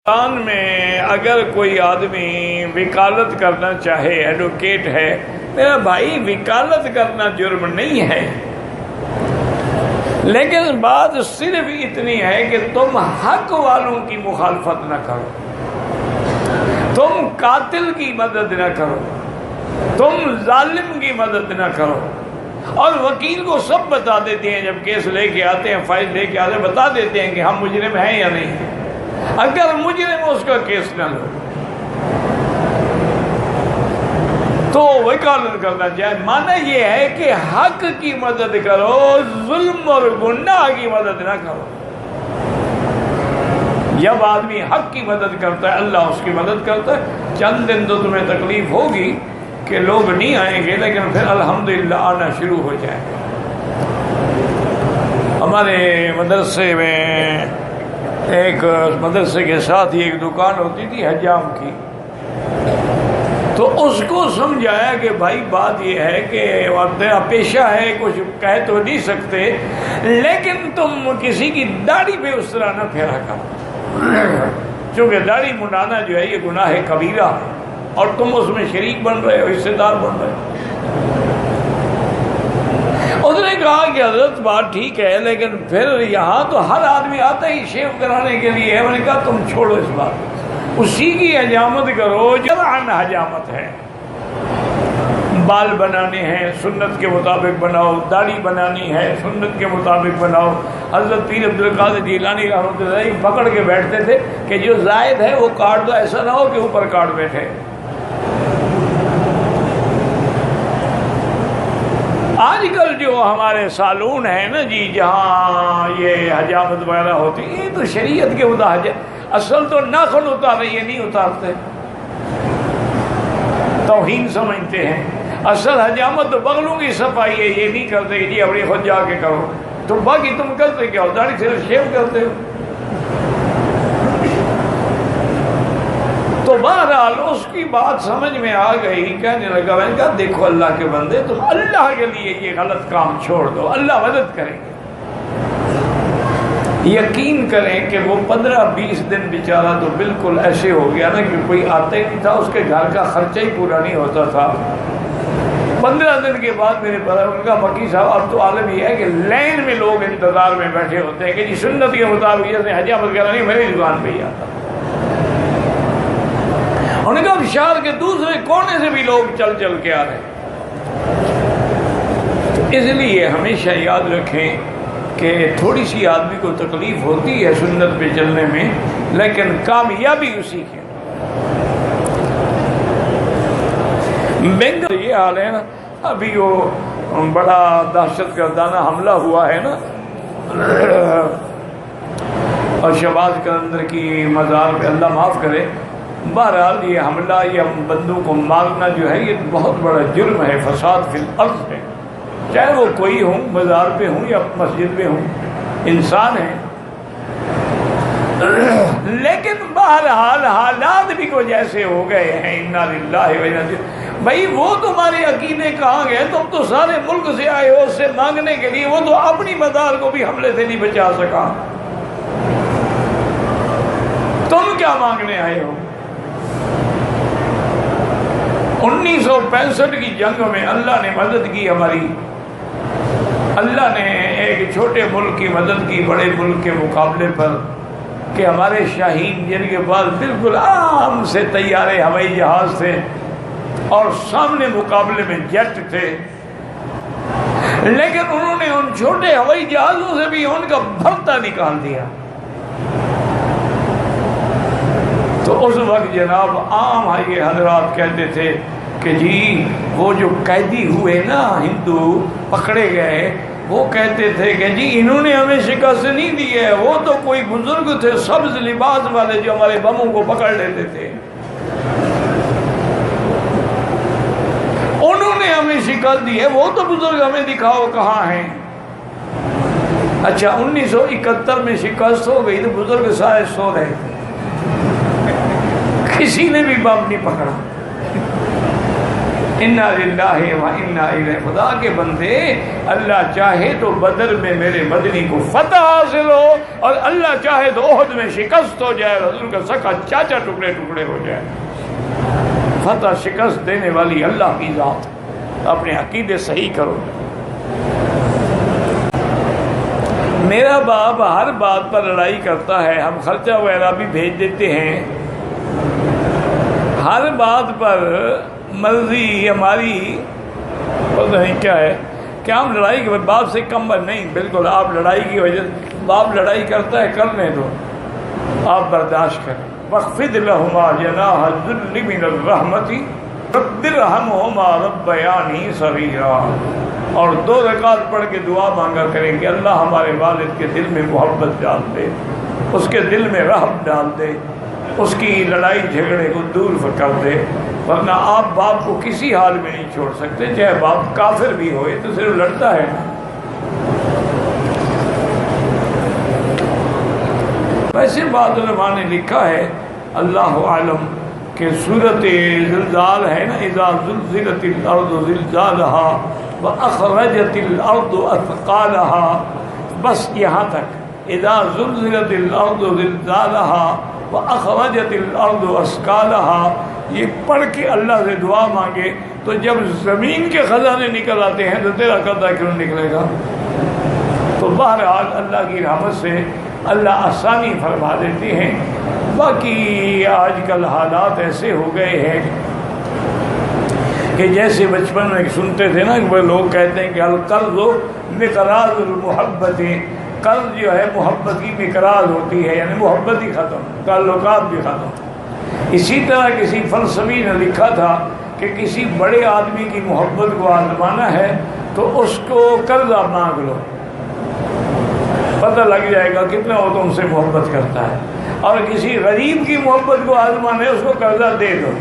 پاکستان میں اگر کوئی آدمی وکالت کرنا چاہے، ایڈوکیٹ ہے، میرا بھائی وکالت کرنا جرم نہیں ہے، لیکن بات صرف اتنی ہے کہ تم حق والوں کی مخالفت نہ کرو، تم قاتل کی مدد نہ کرو، تم ظالم کی مدد نہ کرو۔ اور وکیل کو سب بتا دیتے ہیں، جب کیس لے کے آتے ہیں، فائل لے کے آتے ہیں، بتا دیتے ہیں کہ ہم مجرم ہیں یا نہیں ہیں۔ اگر مجرم اس کا کیس نہ لو تو وکالت کرنا چاہیے۔ معنی یہ ہے کہ حق کی مدد کرو، ظلم اور گناہ کی مدد نہ کرو۔ جب آدمی حق کی مدد کرتا ہے، اللہ اس کی مدد کرتا ہے۔ چند دن تو تمہیں تکلیف ہوگی کہ لوگ نہیں آئیں گے، لیکن پھر الحمدللہ آنا شروع ہو جائے گا۔ ہمارے مدرسے میں ایک مدرسے کے ساتھ ہی ایک دکان ہوتی تھی حجام کی، تو اس کو سمجھایا کہ بھائی بات یہ ہے کہ تیرا پیشہ ہے، کچھ کہہ تو نہیں سکتے، لیکن تم کسی کی داڑھی پہ اس طرح نہ پھیرا کرو، چونکہ داڑھی منڈانا جو ہے یہ گناہ کبیرہ ہے، اور تم اس میں شریک بن رہے ہو، حصے دار بن رہے ہو۔ اس نے کہا کہ حضرت بات ٹھیک ہے، لیکن پھر یہاں تو ہر آدمی آتا ہی شیو کرانے کے لیے ہے۔ میں نے کہا تم چھوڑو اس بات، اسی کی حجامت کرو جرعن حجامت ہے۔ بال بنانے ہیں سنت کے مطابق بناؤ، داڑھی بنانی ہے سنت کے مطابق بناؤ۔ حضرت پیر عبدالقادر جیلانی رحمۃ اللہ علیہ پکڑ کے بیٹھتے تھے کہ جو زائد ہے وہ کاٹ دو، ایسا نہ ہو کہ اوپر کاٹ بیٹھے۔ آج کل جو ہمارے سالون ہیں نا جی، جہاں یہ حجامت وغیرہ ہوتی ہے، یہ تو شریعت کے مطابق، اصل تو ناخن اتارے، یہ نہیں اتارتے، توہین سمجھتے ہیں۔ اصل حجامت تو بغلوں کی صفائی ہے، یہ نہیں کرتے کہ جی اپنی خود جا کے کرو۔ تو باقی تم کرتے کیا ہو؟ داڑھی صرف شیو کرتے ہو۔ تو بہرحال اس کی بات سمجھ میں آ گئی، کہنے لگا، میں نے کہا دیکھو اللہ کے بندے، تم اللہ کے لیے یہ غلط کام چھوڑ دو، اللہ مدد کریں گے۔ یقین کریں کہ وہ 15-20 دن بیچارہ تو بالکل ایسے ہو گیا نا کہ کوئی آتا ہی نہیں تھا، اس کے گھر کا خرچہ ہی پورا نہیں ہوتا تھا۔ 15 دن کے بعد میرے پاس ان کا مکی صاحب، اب تو عالم یہ ہے کہ لائن میں لوگ انتظار میں بیٹھے ہوتے ہیں کہ جی سنت کے مطابق جیسے حجامت کرنا نہیں، میری دکان پہ ہی آتا۔ انہوں نے کہا شہر کے دوسرے کونے سے بھی لوگ چل چل کے آ رہے ہیں۔ اس لیے ہمیشہ یاد رکھیں کہ تھوڑی سی آدمی کو تکلیف ہوتی ہے سنت پہ چلنے میں، لیکن کامیابی اسی کی۔ بنگال یہ حال ہے نا، ابھی وہ بڑا دہشت گردانہ حملہ ہوا ہے نا، اور شہباز قلندر کی مزار پہ، اللہ معاف کرے۔ بہرحال یہ حملہ یا بندوں کو مارنا جو ہے یہ بہت بڑا جرم ہے، فساد فی الارض ہے، چاہے وہ کوئی ہوں، مزار پہ ہوں یا مسجد پہ ہوں، انسان ہیں۔ لیکن بہرحال حالات بھی کچھ ایسے ہو گئے ہیں، انا للہ و انا الیہ۔ بھائی وہ تمہارے عقیدے کہاں گئے؟ تم تو سارے ملک سے آئے ہو اس سے مانگنے کے لیے، وہ تو اپنی مزار کو بھی حملے سے نہیں بچا سکا، تم کیا مانگنے آئے ہو؟ 1965 کی جنگ میں اللہ نے مدد کی ہماری، اللہ نے ایک چھوٹے ملک کی مدد کی بڑے ملک کے مقابلے پر، کہ ہمارے شاہین جن کے پاس بالکل عام سے طیارے ہوائی جہاز تھے اور سامنے مقابلے میں جیٹ تھے، لیکن انہوں نے ان چھوٹے ہوائی جہازوں سے بھی ان کا بھرتا نکال دیا۔ تو اس وقت جناب عام یہ حضرات کہتے تھے کہ جی وہ جو قیدی ہوئے نا ہندو پکڑے گئے، وہ کہتے تھے کہ جی انہوں نے ہمیں شکست نہیں دی ہے، وہ تو کوئی بزرگ تھے سبز لباس والے جو ہمارے بموں کو پکڑ لیتے تھے، انہوں نے ہمیں شکست دی ہے، وہ تو بزرگ ہمیں دکھاؤ کہاں ہیں۔ اچھا 1971 میں شکست ہو گئی تو بزرگ سارے سو رہے تھے، کسی نے بھی بم نہیں پکڑا۔ انا للہ و انا الیہ، خدا کے بندے اللہ چاہے تو بدر میں میرے مدنی کو فتح حاصل ہو، اور اللہ چاہے تو احد میں شکست ہو جائے، حضور کا سکا چاچا ٹکڑے ٹکڑے ہو جائے۔ فتح شکست دینے والی اللہ کی ذات، اپنے عقیدے صحیح کرو۔ میرا باپ ہر بات پر لڑائی کرتا ہے، ہم خرچہ وغیرہ بھی بھیج دیتے ہیں، ہر بات پر مرضی ہماری پتہ نہیں کیا ہے کہ ہم لڑائی کے باپ سے کم نہیں، بالکل آپ لڑائی کی وجہ سے، باپ لڑائی کرتا ہے کرنے دو، آپ برداشت کریں۔ وَاخْفِضْ لَهُمَا جَنَاحَ الذُّلِّ مِنَ الرَّحْمَةِ رَبِّ ارْحَمْهُمَا رَبَّيَانِي صَغِيرًا، اور 2 رکعت پڑھ کے دعا مانگا کریں کہ اللہ ہمارے والد کے دل میں محبت ڈال دے، اس کے دل میں رحم ڈال دے، اس کی لڑائی جھگڑے کو دور کر دے، ورنہ آپ باپ کو کسی حال میں نہیں چھوڑ سکتے، چاہے باپ کافر بھی ہوئے تو صرف لڑتا ہے نا۔ ویسے بعض علماء نے لکھا ہے اللہ عالم کہ سورۃ زلزال ہے نا، اذا زلزلت الارض زلزالها واخرجت الارض اثقالها، بس یہاں تک، اذا زلزلت الارض زلزالها واخرجت الارض اثقالها، یہ پڑھ کے اللہ سے دعا مانگے تو جب زمین کے خزانے نکل آتے ہیں تو تیرا قرضہ کیوں نکلے گا؟ تو بہرحال اللہ کی رحمت سے اللہ آسانی فرما دیتے ہیں۔ باقی آج کل حالات ایسے ہو گئے ہیں کہ جیسے بچپن میں سنتے تھے نا کہ وہ لوگ کہتے ہیں کہ القرض مقراض المحبت، قرض جو ہے محبت کی مقراض ہوتی ہے، یعنی محبت ہی ختم، تعلقات بھی ختم۔ اسی طرح کسی فلسفی نے لکھا تھا کہ کسی بڑے آدمی کی محبت کو آزمانا ہے تو اس کو قرضہ مانگ لو، پتہ لگ جائے گا کتنا وہ تم سے محبت کرتا ہے، اور کسی غریب کی محبت کو آزمانا ہے، اس کو قرضہ دے دو،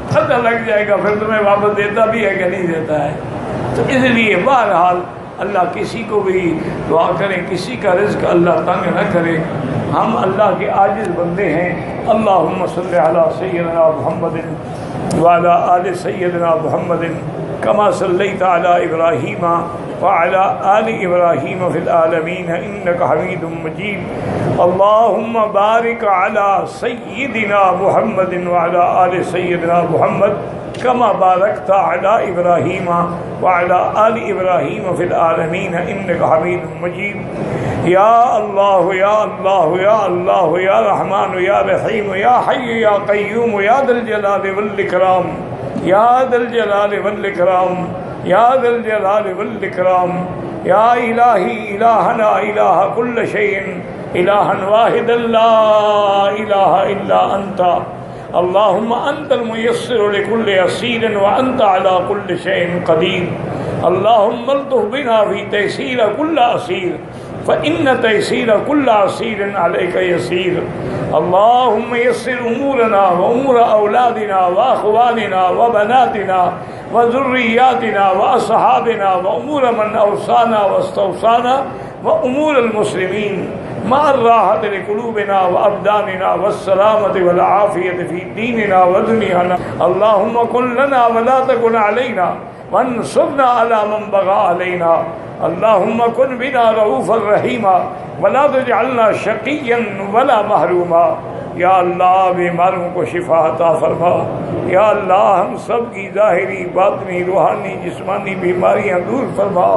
پتہ لگ جائے گا پھر تمہیں واپس دیتا بھی ہے کہ نہیں دیتا ہے۔ تو اس لیے بہرحال اللہ کسی کو بھی دعا کریں، کسی کا رزق اللہ تنگ نہ کرے، ہم اللہ کے عاجز بندے ہیں۔ اللہم صلی علی سیدنا محمد وعلی آل سیدنا محمد کما صلیت علی ابراہیم وعلی آل ابراہیم فی العالمین انک حمید مجید۔ اللہم بارک علی سیدنا محمد وعلی آل سیدنا محمد کما بارکت علی ابراہیم وعلی آل ابراہیم فی العالمین انک حمید مجید۔ یا اللہ یا اللہ یا اللہ یا رحمان یا رحیم یا حی یا قیوم یا ذا الجلال والاکرام، یا ذا الجلال والاکرام، یا ذا الجلال والاکرام، یا الہی الہنا الہ کل شیء، الہا واحدا لا الہ الا انت، اللہم انت المیسر لکل عسیر وانت علی کل شیء قدیر، اللہم الطف بنا فی تیسیر کل عسیر فإن تيسير كل عسير عليك يسير، اللهم يسر أمورنا وأمور أولادنا وأخواننا وبناتنا وذرياتنا وأصحابنا وأمور من أوصانا واستوصانا وأمور المسلمين مع الراحة لقلوبنا وأبداننا والسلامة والعافية في ديننا ودنيانا، اللهم كن لنا ولا تكن علينا وانصرنا على من بغى علينا، اللهم كن بنا رؤوفا رحیما ولا تجعلنا شقیا ولا محروما۔ یا اللہ بیماروں کو شفا عطا فرما، یا اللہ ہم سب کی ظاہری باطنی روحانی جسمانی بیماریاں دور فرما،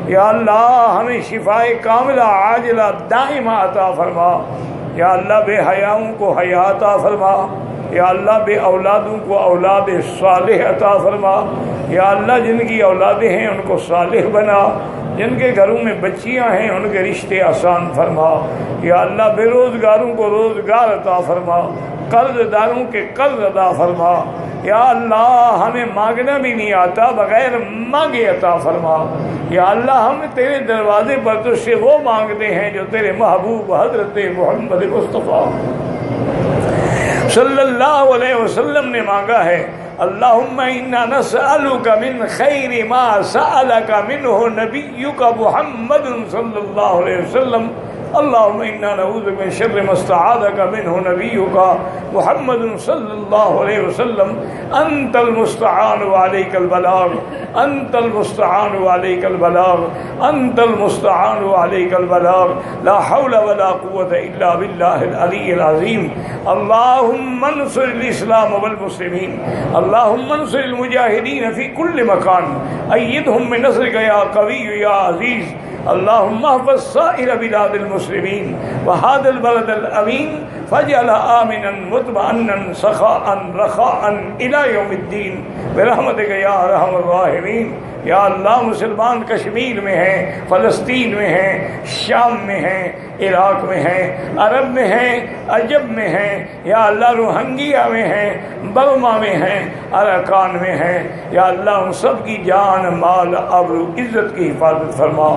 یا اللہ ہمیں شفائے کاملہ عاجلہ دائمہ عطا فرما، یا اللہ بے حیاؤں کو حیا عطا فرما، یا اللہ بے اولادوں کو اولاد صالح عطا فرما، یا اللہ جن کی اولادیں ہیں ان کو صالح بنا، جن کے گھروں میں بچیاں ہیں ان کے رشتے آسان فرما، یا اللہ بے روزگاروں کو روزگار عطا فرما، قرض داروں کے قرض عطا فرما، یا اللہ ہمیں مانگنا بھی نہیں آتا بغیر مانگے عطا فرما، یا اللہ ہم تیرے دروازے پر تجھ سے وہ مانگتے ہیں جو تیرے محبوب حضرت محمد مصطفیٰ صلی اللہ علیہ وسلم نے مانگا ہے۔ اللہم انا نسألک من خیر ما سألک منہ نبیک محمد صلی اللہ علیہ وسلم اللهم إنا نعوذ من شر ما استعاذك منه نبيك محمد صلى الله عليه وسلم. أنت المستعان وعليك البلاغ، أنت المستعان وعليك البلاغ، أنت المستعان وعليك البلاغ. لا حول ولا قوة إلا بالله العلي العظيم. اللهم انصر الإسلام والمسلمين، اللهم انصر المجاهدين في كل مكان، أيدهم بنصرك يا قوي يا عزيز. اللهم احفظ سائر بلاد المسلمين وهذا البلد الأمين فاجعل آمنا مطمئنا سخاء رخاء إلى يوم الدين برحمتك یا ارحم الراحمین. یا اللہ مسلمان کشمیر میں ہیں، فلسطین میں ہیں، شام میں ہیں، عراق میں ہیں، عرب میں ہیں، عجب میں ہیں، یا اللہ روہنگیا میں ہیں، برما میں ہیں، اراکان میں ہیں. یا اللہ ان سب کی جان مال آبرو عزت کی حفاظت فرما.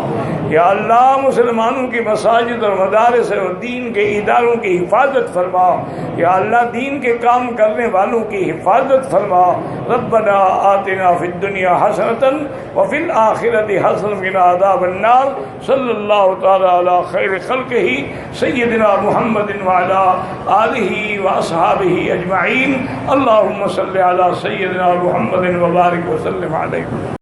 یا اللہ مسلمانوں کی مساجد اور مدارس اور دین کے اداروں کی حفاظت فرما. یا اللہ دین کے کام کرنے والوں کی حفاظت فرما. ربنا آتنا فی الدنیا حسنۃ وفی الآخرۃ حسنۃ وقنا عذاب النار. صلی اللہ تعالی علی خیر خلقہ سیدنا محمد وعلی آلہ واصحابہ اجمعین. اللہم صلی علی سیدنا محمد وبارک وسلم علیہ.